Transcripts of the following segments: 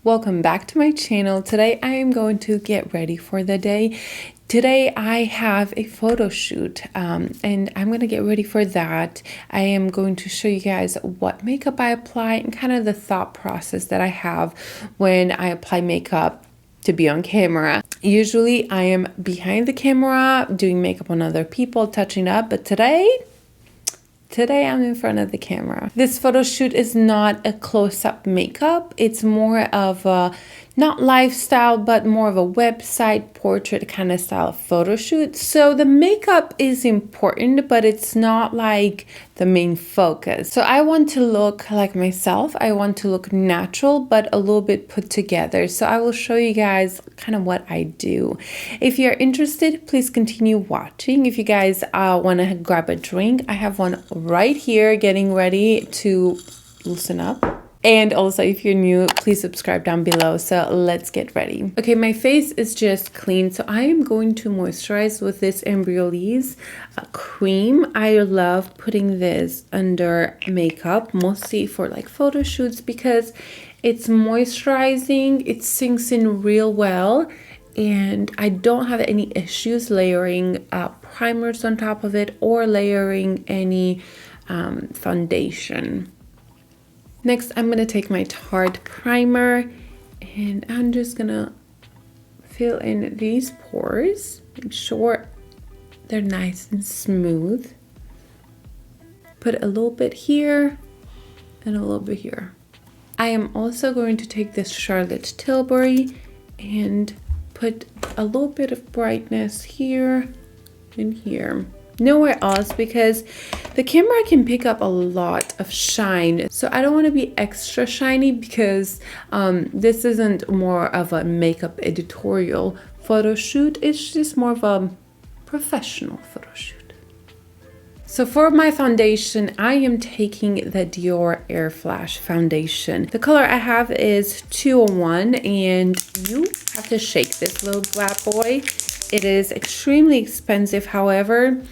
welcome back to my channel. Today I am going to get ready for the day. Today I have a photo shoot and I'm going to get ready for that. I am going to show you guys what makeup I apply and kind of the thought process that I have when I apply makeup to be on camera. Usually I am behind the camera doing makeup on other people, touching up, but today I'm in front of the camera. This photo shoot is not a close-up makeup. It's more of a, not lifestyle, but more of a website portrait kind of style photo shoot. So the makeup is important, but it's not like the main focus. So I want to look like myself. I want to look natural, but a little bit put together. So I will show you guys kind of what I do. If you're interested, please continue watching. If you guys want to grab a drink, I have one right here getting ready to loosen up. And also, if you're new, please subscribe down below. So let's get ready. Okay, my face is just clean. So I am going to moisturize with this Embryolisse cream. I love putting this under makeup, mostly for like photo shoots, because it's moisturizing. It sinks in real well. And I don't have any issues layering primers on top of it or layering any foundation. Next, I'm going to take my Tarte primer and I'm just going to fill in these pores. Make sure they're nice and smooth. Put a little bit here and a little bit here. I am also going to take this Charlotte Tilbury and put a little bit of brightness here and here. Nowhere else, because the camera can pick up a lot of shine. So I don't want to be extra shiny because this isn't more of a makeup editorial photo shoot. It's just more of a professional photo shoot. So for my foundation, I am taking the Dior Airflash foundation. The color I have is 201 and you have to shake this little bad boy. It is extremely expensive, however,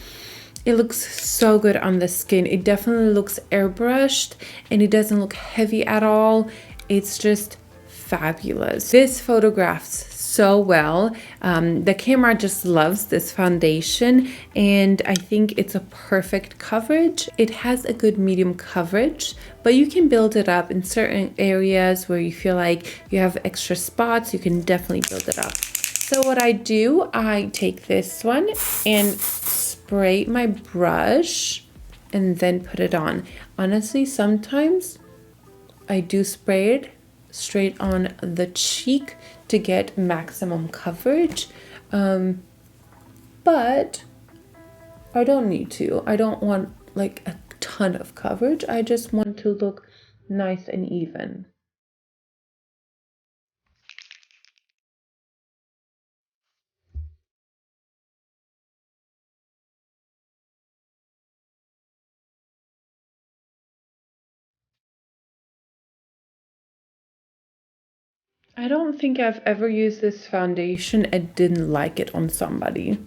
it looks so good on the skin. It definitely looks airbrushed and it doesn't look heavy at all. It's just fabulous. This photographs so well. The camera just loves this foundation and I think it's a perfect coverage. It has a good medium coverage, but you can build it up in certain areas where you feel like you have extra spots. You can definitely build it up. So what I do, I take this one and spray my brush and then put it on. Honestly, sometimes I do spray it straight on the cheek to get maximum coverage, but I don't need to. I don't want like a ton of coverage. I just want to look nice and even. I don't think I've ever used this foundation and didn't like it on somebody.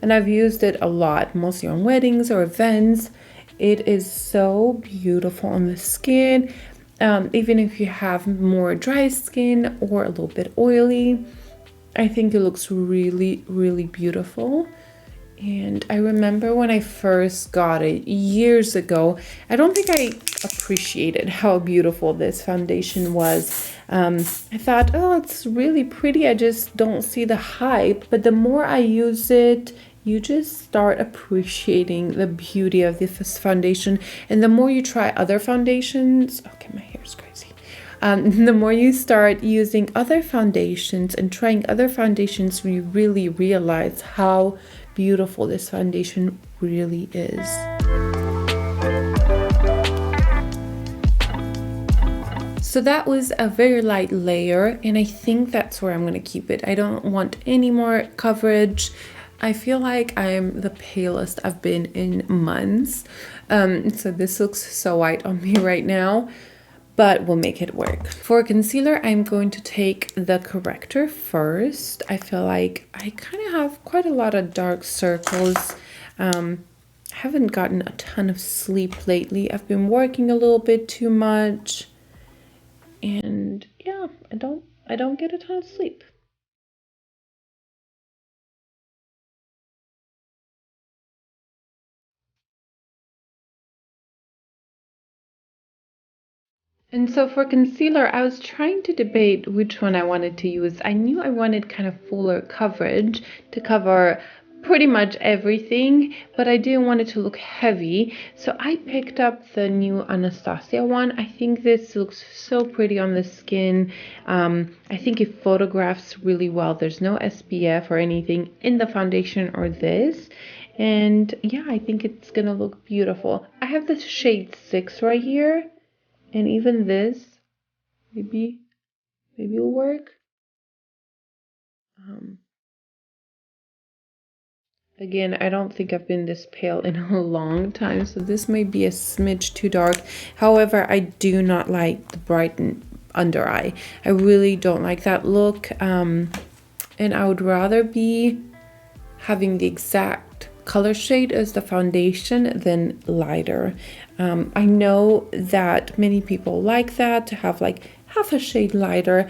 And I've used it a lot, mostly on weddings or events. It is so beautiful on the skin. Even if you have more dry skin or a little bit oily, I think it looks really, really beautiful. And I remember when I first got it years ago, I don't think I appreciated how beautiful this foundation was. I thought, oh, it's really pretty. I just don't see the hype. But the more I use it, you just start appreciating the beauty of this foundation. And the more you try other foundations, okay, my hair is crazy. The more you start using other foundations and trying other foundations, you really realize how beautiful this foundation really is. So that was a very light layer and I think that's where I'm going to keep it. I don't want any more coverage. I feel like I'm the palest I've been in months. So this looks so white on me right now, but we'll make it work. For concealer, I'm going to take the Corrector first. I feel like I kind of have quite a lot of dark circles. I haven't gotten a ton of sleep lately. I've been working a little bit too much. And yeah, I don't I don't get a ton of sleep. And so for concealer, I was trying to debate which one I wanted to use. I knew I wanted kind of fuller coverage to cover pretty much everything, but I didn't want it to look heavy. So I picked up the new Anastasia one. I think this looks so pretty on the skin. I think it photographs really well. There's no SPF or anything in the foundation or this. And yeah, I think it's gonna look beautiful. I have the shade 6 right here. And even this, maybe will work. Again, I don't think I've been this pale in a long time, so this may be a smidge too dark. However, I do not like the brighten under eye. I really don't like that look. And I would rather be having the exact color shade as the foundation than lighter. I know that many people like that, to have like half a shade lighter.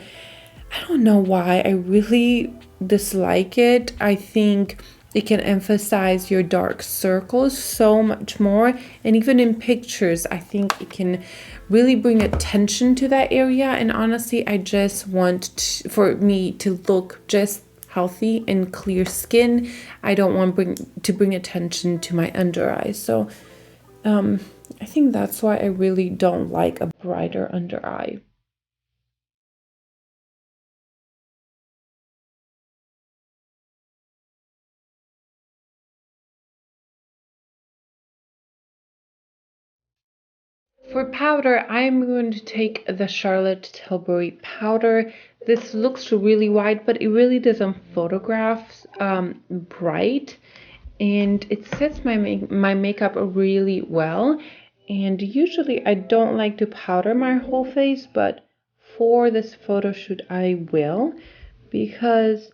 I don't know why. I really dislike it. I think it can emphasize your dark circles so much more. And even in pictures, I think it can really bring attention to that area. And honestly, I just want for me to look just healthy and clear skin. I don't want to bring attention to my under eye. So I think that's why I really don't like a brighter under eye. For powder, I'm going to take the Charlotte Tilbury powder. This looks really white, but it really doesn't photograph bright. And it sets my makeup really well. And usually I don't like to powder my whole face, but for this photo shoot I will, because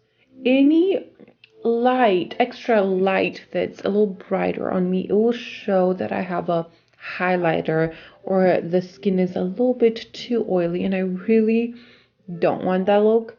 any extra light that's a little brighter on me, it will show that I have a highlighter or the skin is a little bit too oily, and I really don't want that look.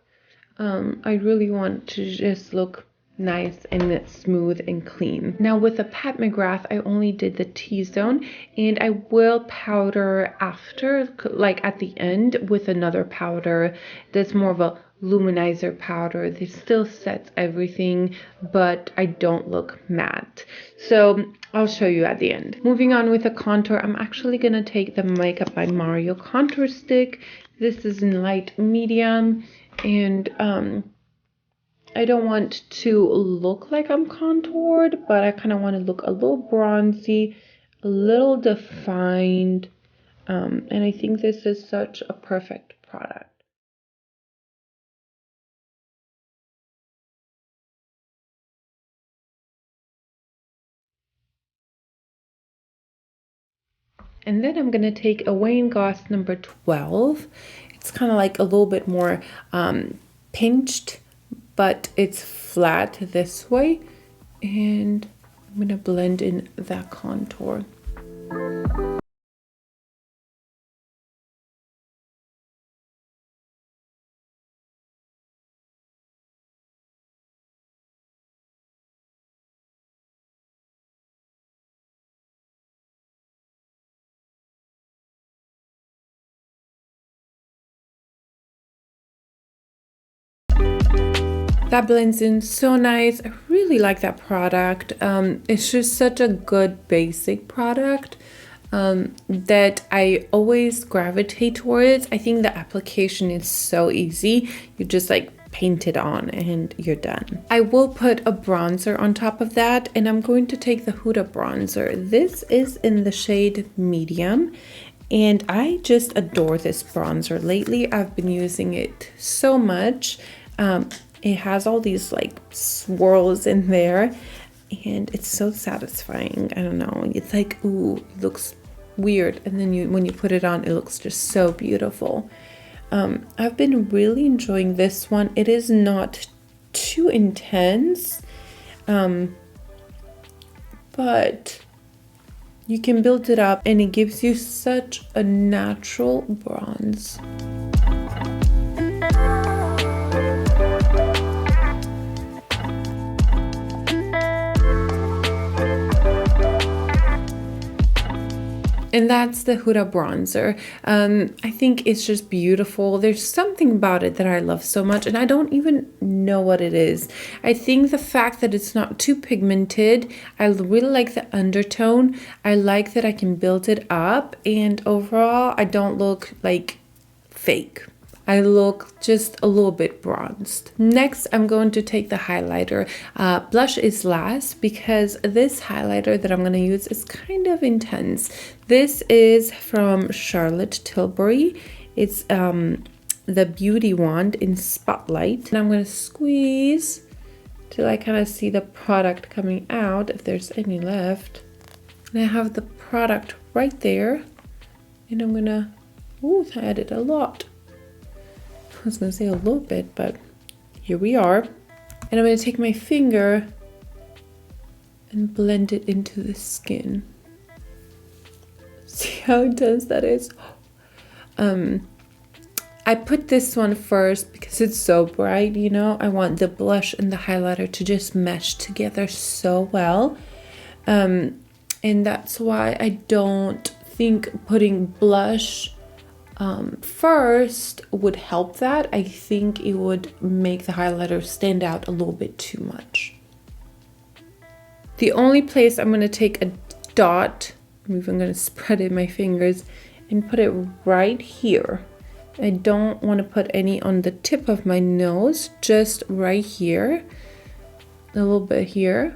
I really want to just look nice and smooth and clean. Now with the Pat McGrath, I only did the T-zone, and I will powder after, like at the end, with another powder that's more of a luminizer powder. This still sets everything, but I don't look matte. So I'll show you at the end. Moving on with the contour, I'm actually gonna take the Makeup by Mario contour stick. This is in light medium, and I don't want to look like I'm contoured, but I kind of want to look a little bronzy, a little defined, and I think this is such a perfect product. And then I'm going to take a Wayne Goss number 12. It's kind of like a little bit more pinched, but it's flat this way. And I'm going to blend in that contour. That blends in so nice. I really like that product. It's just such a good basic product that I always gravitate towards. I think the application is so easy. You just like paint it on and you're done. I will put a bronzer on top of that, and I'm going to take the Huda bronzer. This is in the shade medium. And I just adore this bronzer. Lately, I've been using it so much. It has all these like swirls in there, and it's so satisfying. I don't know. It's like, ooh, it looks weird. And then when you put it on, it looks just so beautiful. I've been really enjoying this one. It is not too intense, but you can build it up and it gives you such a natural bronze. And that's the Huda bronzer. I think it's just beautiful. There's something about it that I love so much, and I don't even know what it is. I think the fact that it's not too pigmented. I really like the undertone. I like that I can build it up, and overall I don't look like fake. I look just a little bit bronzed. Next, I'm going to take the highlighter. Blush is last because this highlighter that I'm going to use is kind of intense. This is from Charlotte Tilbury. It's the Beauty Wand in Spotlight. And I'm going to squeeze till I kind of see the product coming out, if there's any left. And I have the product right there. And I'm going to, ooh, I added a lot. I was gonna say a little bit, but here we are. And I'm gonna take my finger and blend it into the skin. See how intense that is? I put this one first because it's so bright, you know. I want the blush and the highlighter to just mesh together so well. And that's why I don't think putting blush first would help that. I think it would make the highlighter stand out a little bit too much. The only place I'm going to take a dot, I'm even going to spread it in my fingers and put it right here. I don't want to put any on the tip of my nose, just right here, a little bit here.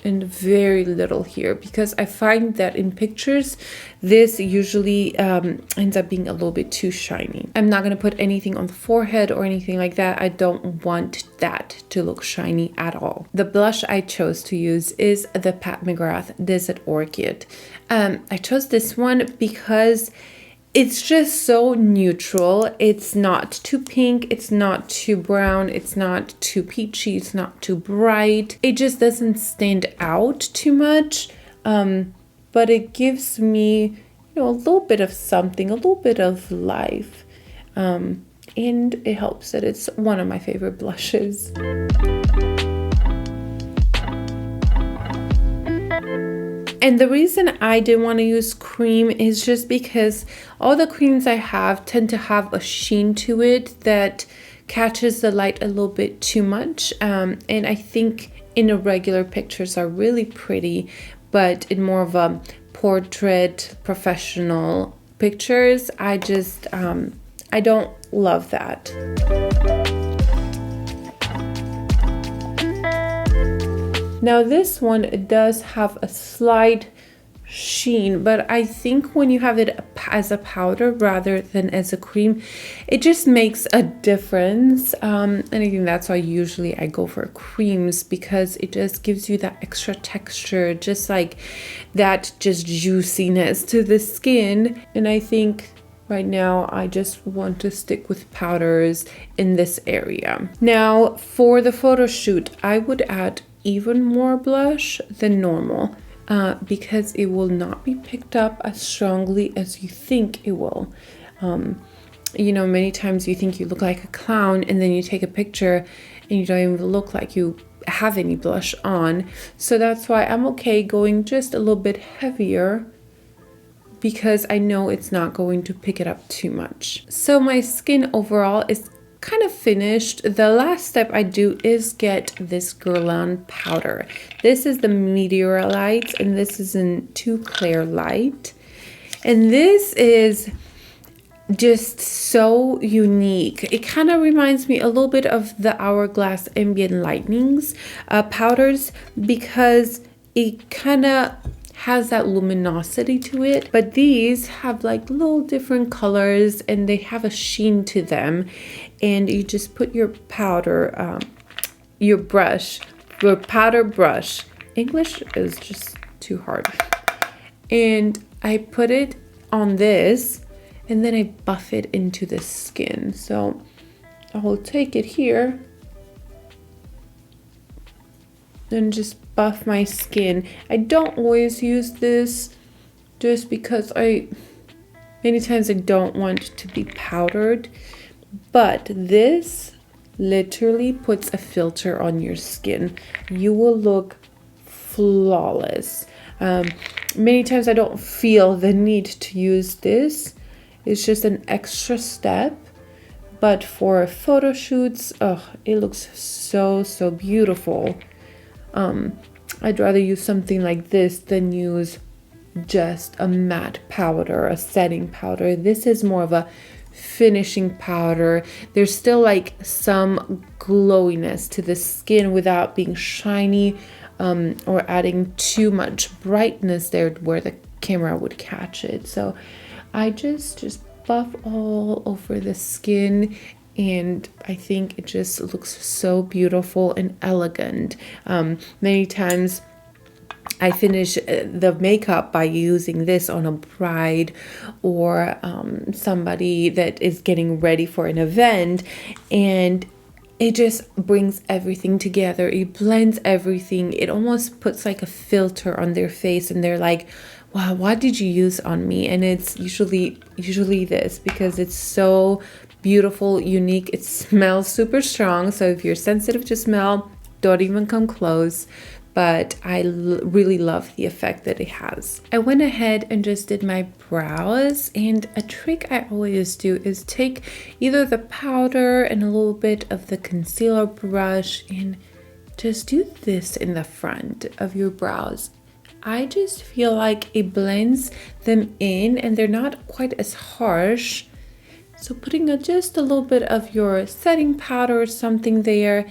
And very little here, because I find that in pictures this usually ends up being a little bit too shiny. I'm not going to put anything on the forehead or anything like that. I don't want that to look shiny at all. The blush I chose to use is the Pat McGrath Desert Orchid. I chose this one because it's just so neutral. It's not too pink, it's not too brown, it's not too peachy, it's not too bright. It just doesn't stand out too much, but it gives me, you know, a little bit of something, a little bit of life, and it helps that it's one of my favorite blushes. And the reason I didn't want to use cream is just because all the creams I have tend to have a sheen to it that catches the light a little bit too much. And I think in irregular pictures are really pretty, but in more of a portrait, professional pictures, I don't love that. Now this one does have a slight sheen, but I think when you have it as a powder rather than as a cream, it just makes a difference. And I think that's why usually I go for creams, because it just gives you that extra texture, just like that just juiciness to the skin. And I think right now I just want to stick with powders in this area. Now for the photo shoot, I would add even more blush than normal, because it will not be picked up as strongly as you think it will. You know, many times you think you look like a clown and then you take a picture and you don't even look like you have any blush on. So that's why I'm okay going just a little bit heavier, because I know it's not going to pick it up too much. So my skin overall is kind of finished. The last step I do is get this Guerlain powder. This is the Météorites, and this is in Too Clear Light. And this is just so unique. It kind of reminds me a little bit of the Hourglass Ambient Lightnings powders, because it kind of has that luminosity to it, but these have like little different colors and they have a sheen to them. And you just put your powder, your powder brush. English is just too hard. And I put it on this and then I buff it into the skin. So I will take it here and just buff my skin. I don't always use this just because many times I don't want to be powdered, but this literally puts a filter on your skin. You will look flawless. Many times I don't feel the need to use this. It's just an extra step. But for photo shoots, oh, it looks so, so beautiful. I'd rather use something like this than use just a matte powder, a setting powder. This is more of a finishing powder. There's still like some glowiness to the skin without being shiny, or adding too much brightness there where the camera would catch it. So I just buff all over the skin, and I think it just looks so beautiful and elegant. Many times I finish the makeup by using this on a bride or somebody that is getting ready for an event, and it just brings everything together. It blends everything. It almost puts like a filter on their face, and they're like, wow, what did you use on me? And it's usually this, because it's so beautiful, unique. It smells super strong, so if you're sensitive to smell, don't even come close. But I really love the effect that it has. I went ahead and just did my brows, and a trick I always do is take either the powder and a little bit of the concealer brush and just do this in the front of your brows. I just feel like it blends them in and they're not quite as harsh. So putting just a little bit of your setting powder or something there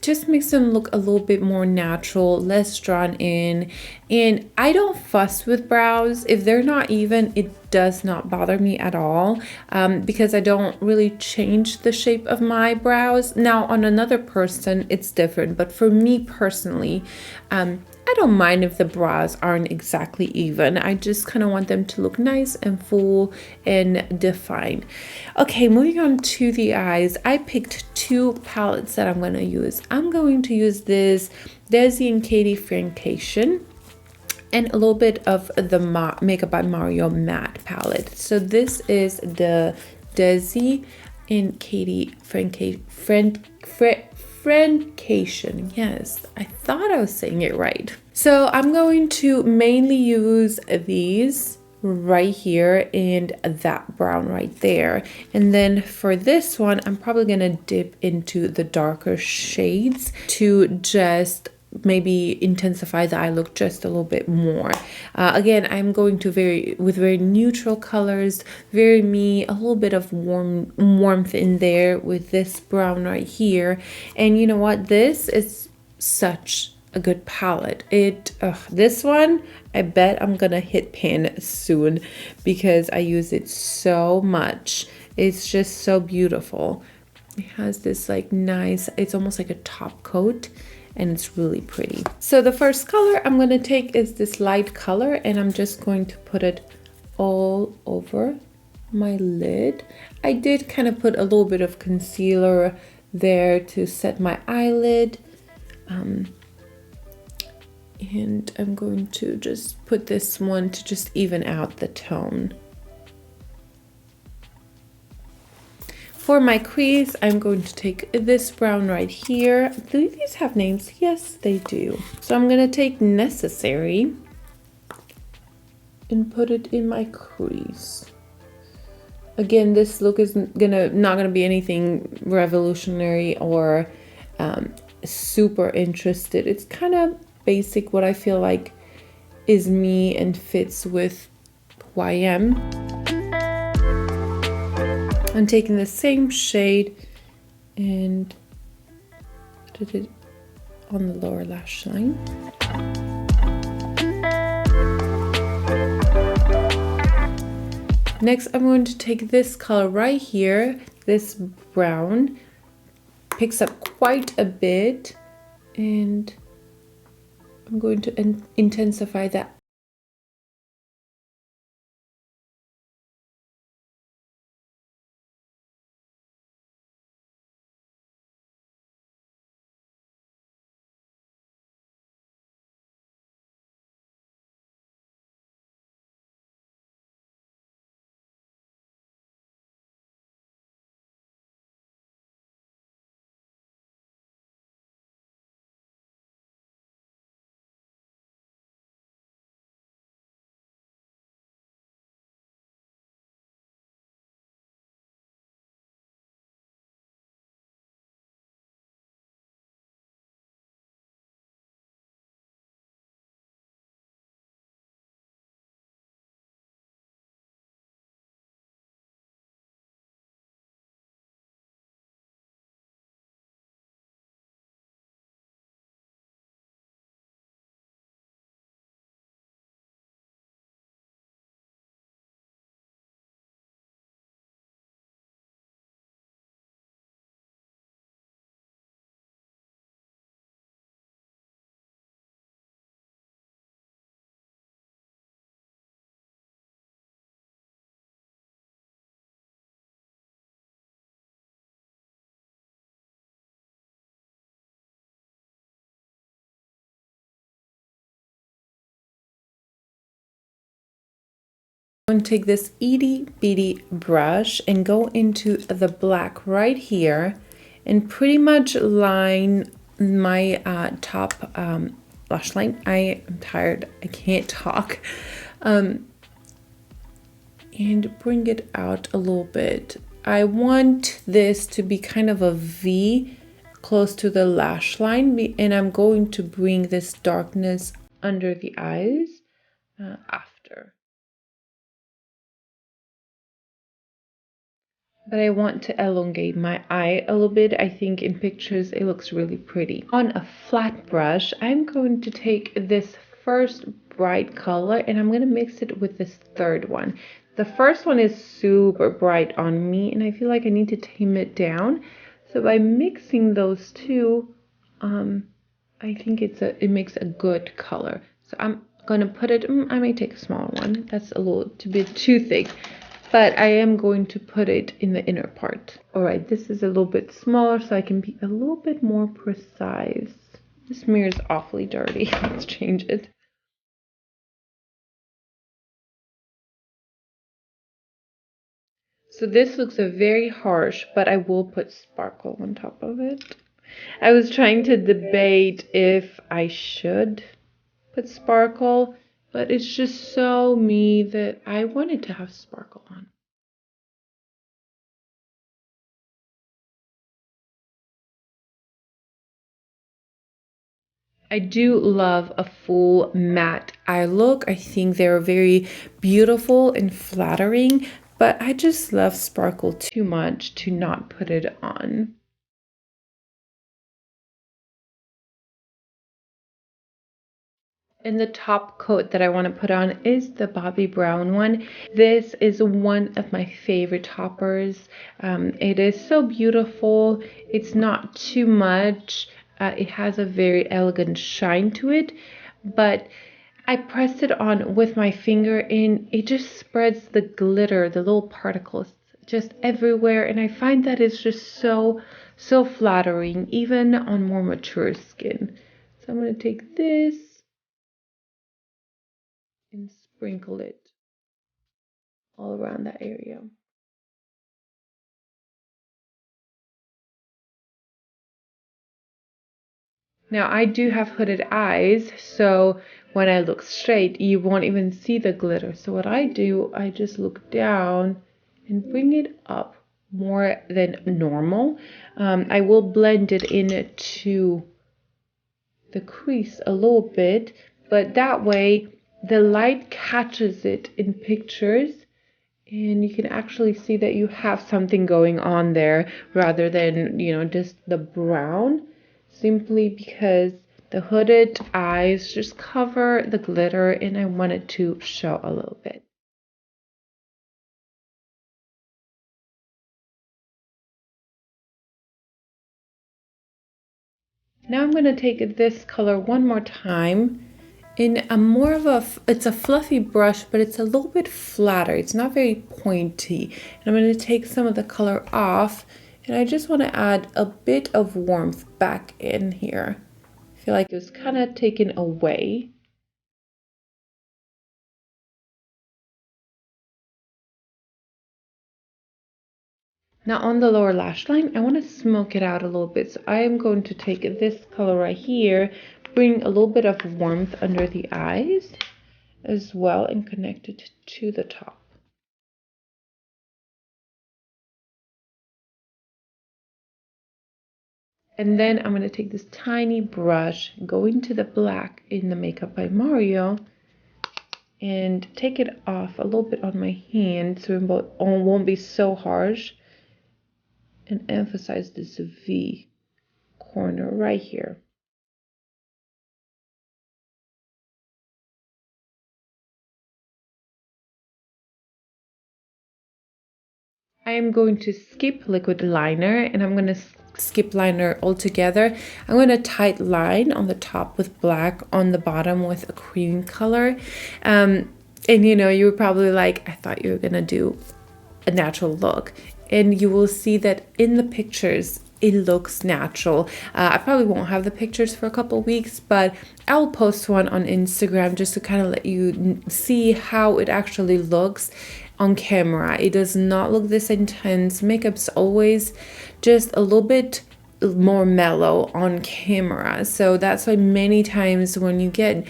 just makes them look a little bit more natural, less drawn in. And I don't fuss with brows. If they're not even, it does not bother me at all, because I don't really change the shape of my brows. Now on another person, it's different. But for me personally, I don't mind if the brows aren't exactly even. I just kind of want them to look nice and full and defined. Okay, moving on to the eyes. I picked two palettes that I'm going to use. I'm going to use this Desi and Katie Friendcation and a little bit of the Makeup by Mario matte palette. So this is the Desi and Katie Friendcation. Yes, I thought I was saying it right. So I'm going to mainly use these right here and that brown right there. And then for this one, I'm probably gonna dip into the darker shades to just maybe intensify the eye look just a little bit more. Again, I'm going to with very neutral colors, very me, a little bit of warmth in there with this brown right here. And you know what? This is such a good palette. This one, I bet I'm gonna hit pan soon because I use it so much. It's just so beautiful. It has this like nice, it's almost like a top coat, and it's really pretty. So the first color I'm going to take is this light color, and I'm just going to put it all over my lid. I did kind of put a little bit of concealer there to set my eyelid. And I'm going to just put this one to just even out the tone. For my crease, I'm going to take this brown right here. Do these have names? Yes, they do. So I'm going to take Necessary and put it in my crease. Again, this look is not gonna be anything revolutionary or super interested. It's kind of basic, what I feel like is me and fits with who I am. I'm taking the same shade and put it on the lower lash line. Next, I'm going to take this color right here, this brown, picks up quite a bit, and I'm going to intensify that I'm going to take this itty bitty brush and go into the black right here and pretty much line my top lash line. I am tired, I can't talk. And bring it out a little bit. I want this to be kind of a V close to the lash line, and I'm going to bring this darkness under the eyes after. But I want to elongate my eye a little bit. I think in pictures it looks really pretty. On a flat brush, I'm going to take this first bright color and I'm going to mix it with this third one. The first one is super bright on me and I feel like I need to tame it down. So by mixing those two, I think it makes a good color. So I'm going to put it, I may take a smaller one. That's a little bit too thick. But I am going to put it in the inner part. All right, this is a little bit smaller so I can be a little bit more precise. This mirror is awfully dirty. Let's change it. So this looks very harsh, but I will put sparkle on top of it. I was trying to debate if I should put sparkle, but it's just so me that I wanted to have sparkle on. I do love a full matte eye look. I think they're very beautiful and flattering, but I just love sparkle too much to not put it on. And the top coat that I want to put on is the Bobbi Brown one. This is one of my favorite toppers. It is so beautiful. It's not too much. It has a very elegant shine to it, but I pressed it on with my finger and it just spreads the glitter, the little particles just everywhere. And I find that it's just so flattering, even on more mature skin. So I'm going to take this and sprinkle it all around that area. Now I do have hooded eyes, so when I look straight, you won't even see the glitter. So what I do, I just look down and bring it up more than normal. I will blend it into the crease a little bit, but that way the light catches it in pictures and you can actually see that you have something going on there rather than, you know, just the brown, simply because the hooded eyes just cover the glitter and I want it to show a little bit. Now I'm going to take this color one more time in a more of a, it's a fluffy brush, but it's a little bit flatter. It's not very pointy. And I'm going to take some of the color off and I just want to add a bit of warmth back in here. I feel like it was kind of taken away. Now on the lower lash line, I want to smoke it out a little bit. So I am going to take this color right here, bring a little bit of warmth under the eyes as well and connect it to the top. And then I'm going to take this tiny brush, go into the black in the Makeup by Mario, and take it off a little bit on my hand so it won't be so harsh. And emphasize this V corner right here. I am going to skip liquid liner and I'm going to skip liner altogether. I'm going to tight line on the top with black, on the bottom with a cream color. And you know, you were probably like, I thought you were going to do a natural look. And you will see that in the pictures, it looks natural. I probably won't have the pictures for a couple weeks, but I'll post one on Instagram just to kind of let you see how it actually looks on camera. It does not look this intense. Makeup's always just a little bit more mellow on camera. So that's why many times when you get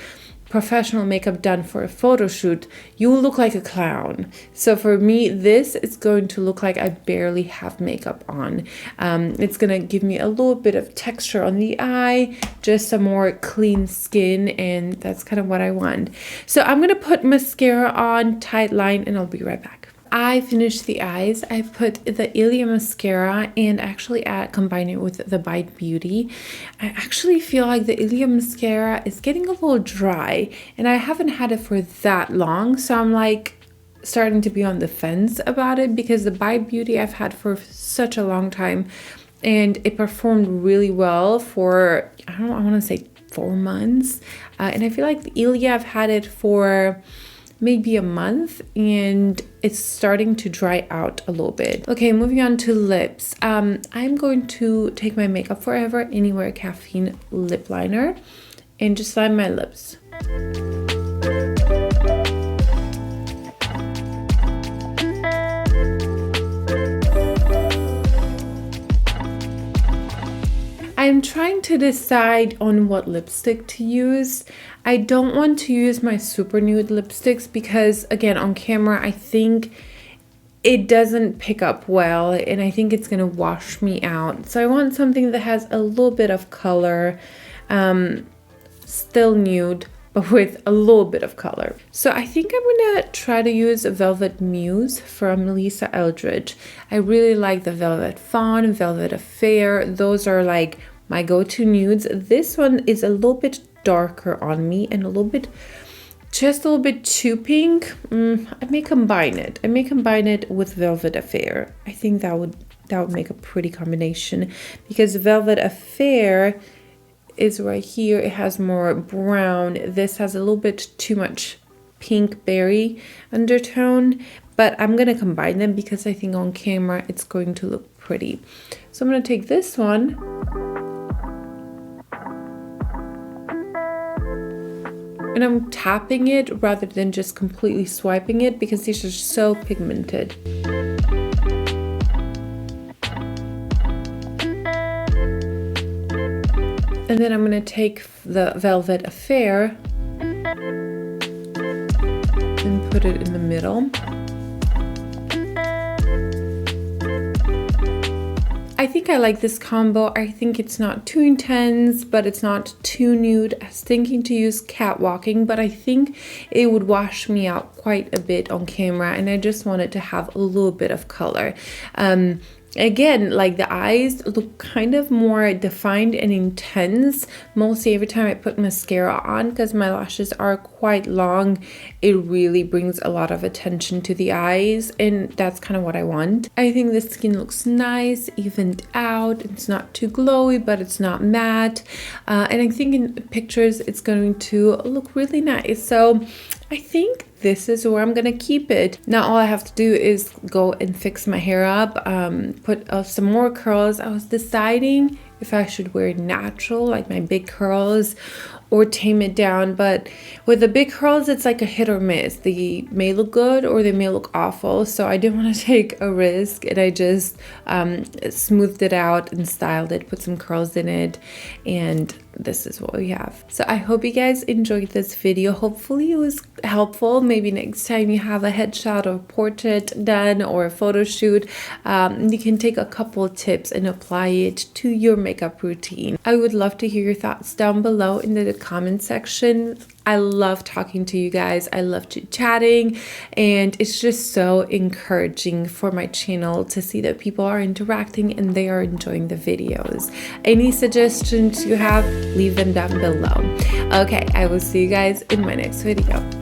professional makeup done for a photo shoot, you look like a clown. So for me, this is going to look like I barely have makeup on. It's gonna give me a little bit of texture on the eye, just a more clean skin, and that's kind of what I want. So I'm gonna put mascara on, tight line, and I'll be right back. I finished the eyes. I put the Ilia mascara and actually combine it with the Bite Beauty. I actually feel like the Ilia mascara is getting a little dry, and I haven't had it for that long, so I'm like starting to be on the fence about it, because the Bite Beauty I've had for such a long time, and it performed really well for, I want to say 4 months, and I feel like the Ilia, I've had it for maybe a month, and it's starting to dry out a little bit. Okay, moving on to lips. I'm going to take my Makeup Forever Anywhere Caffeine lip liner and just line my lips. I'm trying to decide on what lipstick to use. I don't want to use my super nude lipsticks because, again, on camera, I think it doesn't pick up well, and I think it's gonna wash me out. So I want something that has a little bit of color, still nude, but with a little bit of color. So I think I'm gonna try to use Velvet Muse from Lisa Eldridge. I really like the Velvet Fawn, Velvet Affair. Those are like my go-to nudes. This one is a little bit darker on me and just a little bit too pink. I may combine it. I may combine it with Velvet Affair. I think that would make a pretty combination, because Velvet Affair is right here. It has more brown. This has a little bit too much pink berry undertone, but I'm gonna combine them because I think on camera it's going to look pretty. So I'm gonna take this one and I'm tapping it rather than just completely swiping it, because these are so pigmented. And then I'm gonna take the Velvet Affair and put it in the middle. I think I like this combo. I think it's not too intense, but it's not too nude. I was thinking to use Catwalking, but I think it would wash me out quite a bit on camera, and I just wanted to have a little bit of color. Again, like the eyes look kind of more defined and intense mostly every time I put mascara on, because my lashes are quite long. It really brings a lot of attention to the eyes, and that's kind of what I want. I think the skin looks nice, evened out. It's not too glowy, but it's not matte, and I think in pictures it's going to look really nice. So I think this is where I'm gonna keep it. Now all I have to do is go and fix my hair up, put some more curls. I was deciding if I should wear natural, like my big curls, or tame it down, but with the big curls it's like a hit or miss. They may look good or they may look awful, so I didn't want to take a risk, and I just smoothed it out and styled it, put some curls in it, and this is what we have. So I hope you guys enjoyed this video. Hopefully it was helpful. Maybe next time you have a headshot or portrait done or a photo shoot, you can take a couple of tips and apply it to your makeup routine. I would love to hear your thoughts down below in the comment section. I love talking to you guys. I love chatting, and it's just so encouraging for my channel to see that people are interacting and they are enjoying the videos. Any suggestions you have, leave them down below. Okay, I will see you guys in my next video.